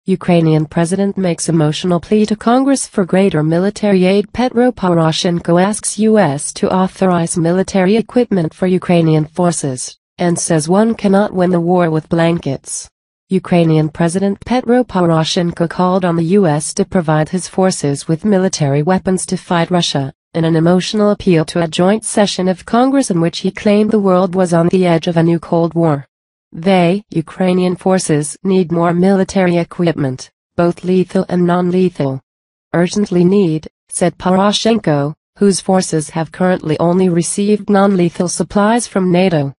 Ukrainian president makes emotional plea to Congress for greater military aid. Petro Poroshenko asks U.S. to authorize military equipment for Ukrainian forces, and says one cannot win the war with blankets. Ukrainian President Petro Poroshenko called on the U.S. to provide his forces with military weapons to fight Russia, in an emotional appeal to a joint session of Congress in which he claimed the world was on the edge of a new Cold War. Ukrainian forces need more military equipment, both lethal and non-lethal. Urgently need, said Poroshenko, whose forces have currently only received non-lethal supplies from NATO.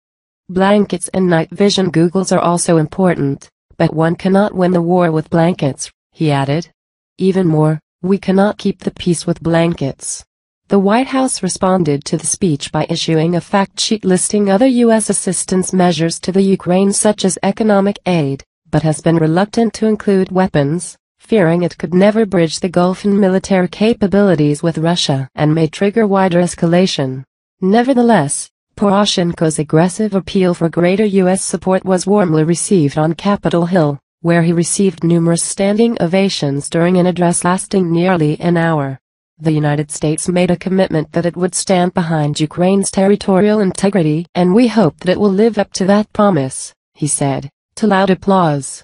Blankets and night vision goggles are also important, but one cannot win the war with blankets, he added. Even more, we cannot keep the peace with blankets. The White House responded to the speech by issuing a fact sheet listing other U.S. assistance measures to the Ukraine such as economic aid, but has been reluctant to include weapons, fearing it could never bridge the Gulf in military capabilities with Russia and may trigger wider escalation. Nevertheless, Poroshenko's aggressive appeal for greater U.S. support was warmly received on Capitol Hill, where he received numerous standing ovations during an address lasting nearly an hour. The United States made a commitment that it would stand behind Ukraine's territorial integrity, and we hope that it will live up to that promise, he said, to loud applause.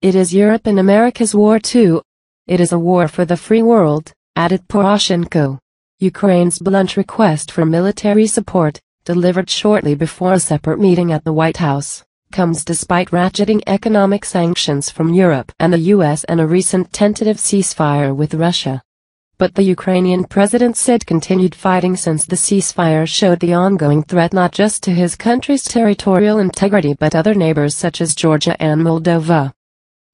It is Europe and America's war too. It is a war for the free world, added Poroshenko. Ukraine's blunt request for military support, delivered shortly before a separate meeting at the White House, comes despite ratcheting economic sanctions from Europe and the U.S. and a recent tentative ceasefire with Russia. But the Ukrainian president said continued fighting since the ceasefire showed the ongoing threat not just to his country's territorial integrity but other neighbors such as Georgia and Moldova.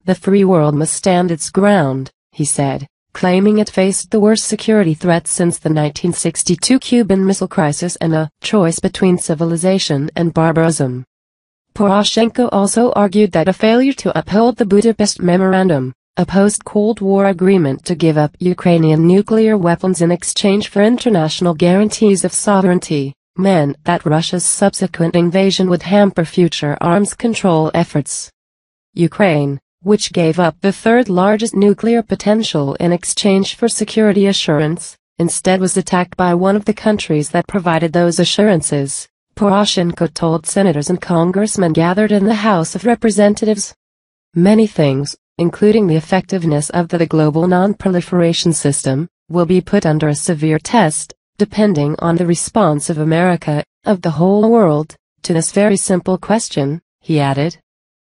The free world must stand its ground, he said, claiming it faced the worst security threat since the 1962 Cuban Missile Crisis and a choice between civilization and barbarism. Poroshenko also argued that a failure to uphold the Budapest Memorandum, a post-Cold War agreement to give up Ukrainian nuclear weapons in exchange for international guarantees of sovereignty, meant that Russia's subsequent invasion would hamper future arms control efforts. Ukraine, which gave up the third-largest nuclear potential in exchange for security assurance, instead was attacked by one of the countries that provided those assurances, Poroshenko told senators and congressmen gathered in the House of Representatives. Many things, including the effectiveness of the global non-proliferation system, will be put under a severe test, depending on the response of America, of the whole world, to this very simple question, he added.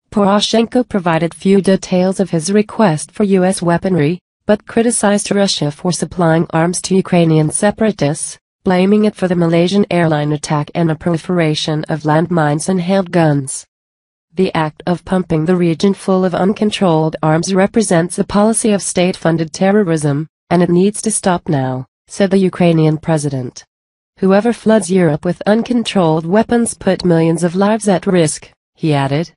Poroshenko provided few details of his request for U.S. weaponry, but criticized Russia for supplying arms to Ukrainian separatists, blaming it for the Malaysian airline attack and a proliferation of landmines and handguns. The act of pumping the region full of uncontrolled arms represents a policy of state-funded terrorism, and it needs to stop now, said the Ukrainian president. Whoever floods Europe with uncontrolled weapons put millions of lives at risk, he added.